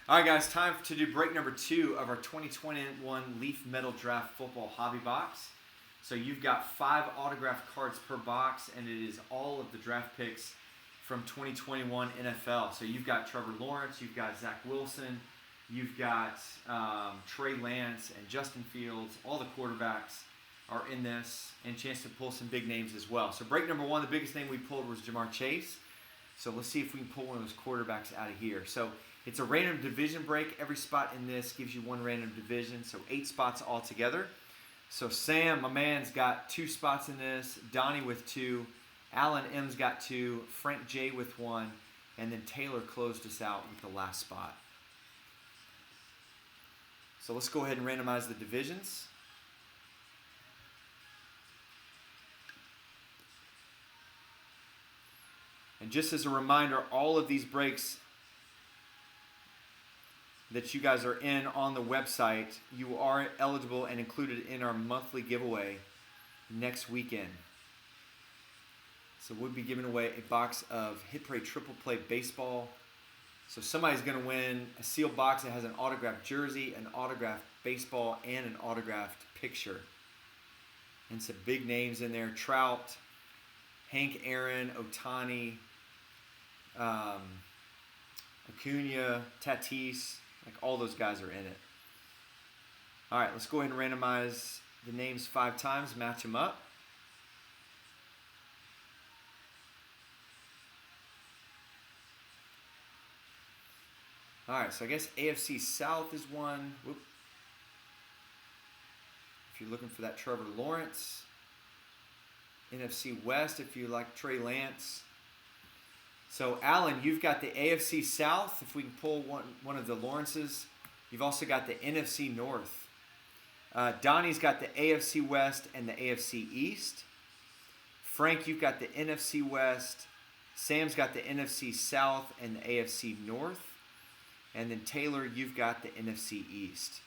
All right, guys, time to do break number 2 of our 2021 Leaf Metal Draft Football Hobby Box. So you've got 5 autographed cards per box, and it is all of the draft picks from 2021 NFL. So you've got Trevor Lawrence, you've got Zach Wilson, you've got Trey Lance and Justin Fields. All the quarterbacks are in this, and a chance to pull some big names as well. So break number 1, the biggest name we pulled was Jamar Chase. So let's see if we can pull one of those quarterbacks out of here. So it's a random division break. Every spot in this gives you one random division, so 8 spots altogether. So Sam, my man's got 2 spots in this, Donnie with 2, Alan M's got 2, Frank J with 1, and then Taylor closed us out with the last spot. So let's go ahead and randomize the divisions. And just as a reminder, all of these breaks that you guys are in on the website, you are eligible and included in our monthly giveaway next weekend. So we'll be giving away a box of Hit Parade Triple Play Baseball. So somebody's going to win a sealed box that has an autographed jersey, an autographed baseball, and an autographed picture. And some big names in there: Trout, Hank Aaron, Ohtani, Acuna, Tatis. Like, all those guys are in it. All right, let's go ahead and randomize the names 5 times, match them up. All right, so I guess AFC South is one. Whoop. If you're looking for that Trevor Lawrence. NFC West, if you like Trey Lance. So, Alan, you've got the AFC South, if we can pull one of the Lawrences. You've also got the NFC North. Donnie's got the AFC West and the AFC East. Frank, you've got the NFC West. Sam's got the NFC South and the AFC North. And then Taylor, you've got the NFC East.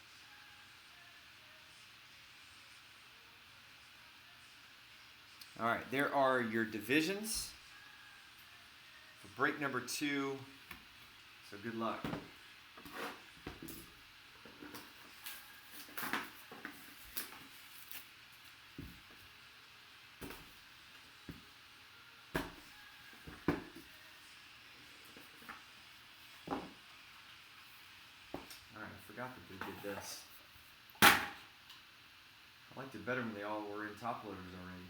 All right, there are your divisions for break number 2. So good luck. All right, I forgot that they did this. I liked it better when they all were in top loaders already.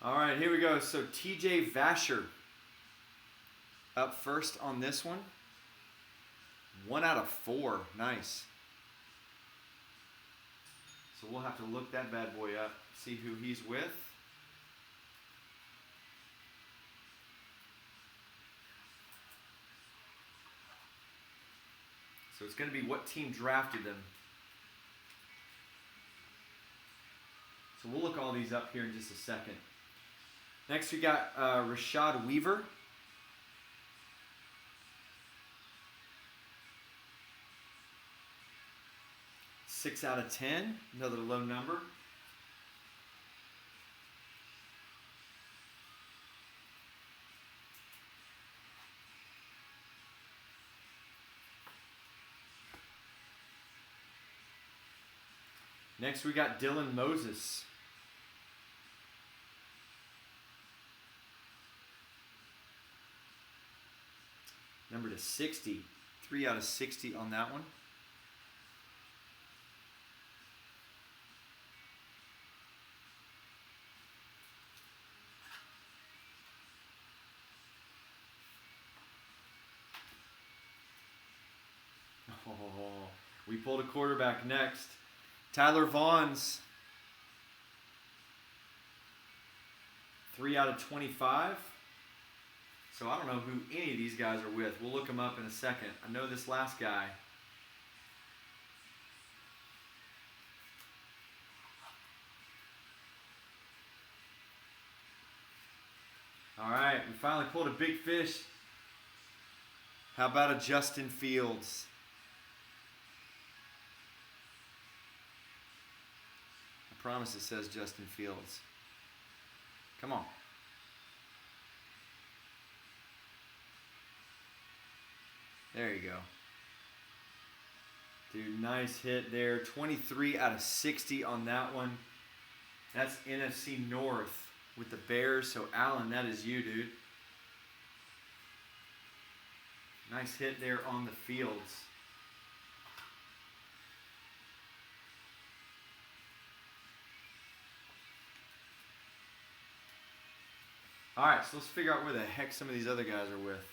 All right, here we go. So TJ Vasher up first on this one. 1 out of 4. Nice. So we'll have to look that bad boy up, see who he's with. So it's going to be what team drafted them. So we'll look all these up here in just a second. Next we got Rashad Weaver. Six out of 10, another low number. Next we got Dylan Moses. Number to 60. 3 out of 60 on that one. Oh, we pulled a quarterback next. Tyler Vaughn's 3 out of 25. So I don't know who any of these guys are with. We'll look them up in a second. I know this last guy. All right, we finally pulled a big fish. How about a Justin Fields? I promise it says Justin Fields. Come on. There you go. Dude, nice hit there. 23 out of 60 on that one. That's NFC North with the Bears. So, Allen, that is you, dude. Nice hit there on the Fields. All right, so let's figure out where the heck some of these other guys are with.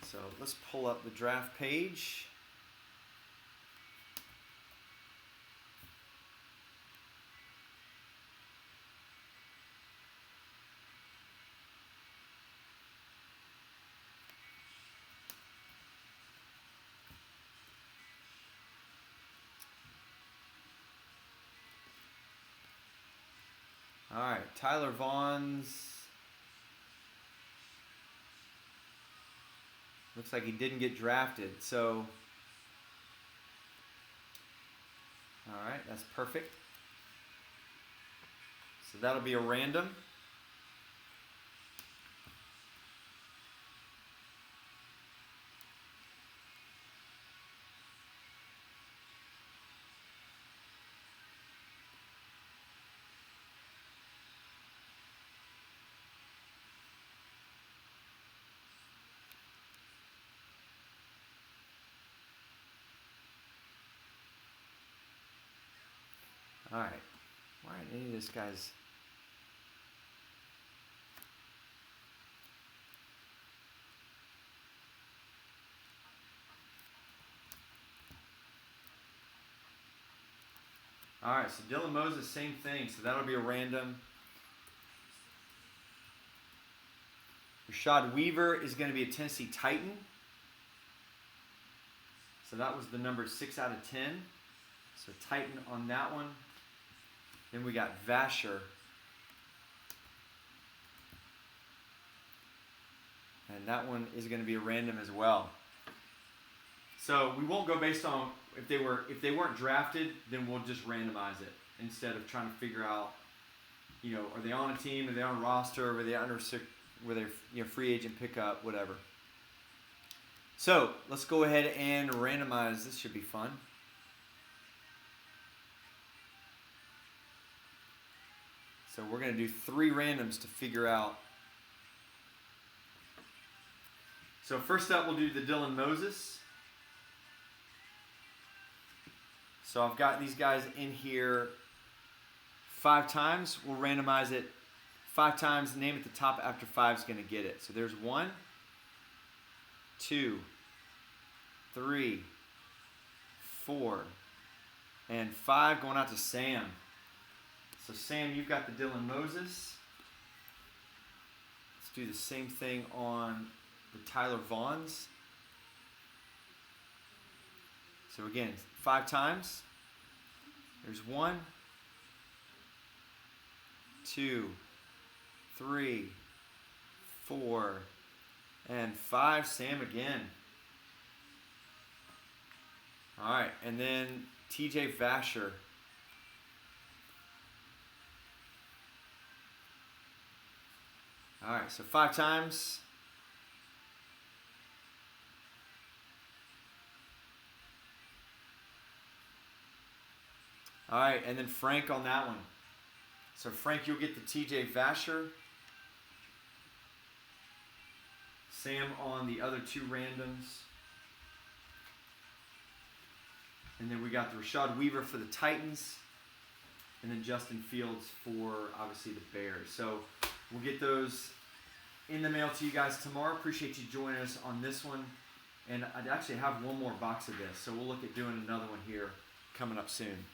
So let's pull up the draft page. All right, Tyler Vaughn's. Looks like he didn't get drafted, so. All right, that's perfect. So that'll be a random. All right. Why aren't any of this guy's... All right, so Dylan Moses, same thing. So that'll be a random. Rashad Weaver is going to be a Tennessee Titan. So that was the number 6 out of 10. So Titan on that one. Then we got Vasher. And that one is going to be a random as well. So we won't go based on if they weren't drafted, then we'll just randomize it instead of trying to figure out, you know, are they on a team, are they on a roster, are they free agent pickup, whatever. So let's go ahead and randomize. This should be fun. So we're going to do 3 randoms to figure out. So first up, we'll do the Dylan Moses. So I've got these guys in here 5 times. We'll randomize it 5 times. The name at the top after 5 is going to get it. So there's 1, 2, 3, 4, and 5 going out to Sam. So Sam, you've got the Dylan Moses. Let's do the same thing on the Tyler Vaughn's. So again, 5 times. There's 1, 2, 3, 4, and 5. Sam again. All right, and then TJ Vasher. All right, so 5 times. All right, and then Frank on that one. So Frank, you'll get the TJ Vasher. Sam on the other 2 randoms. And then we got the Rashad Weaver for the Titans. And then Justin Fields for, obviously, the Bears. So we'll get those in the mail to you guys tomorrow. Appreciate you joining us on this one. And I'd actually have one more box of this. So we'll look at doing another one here coming up soon.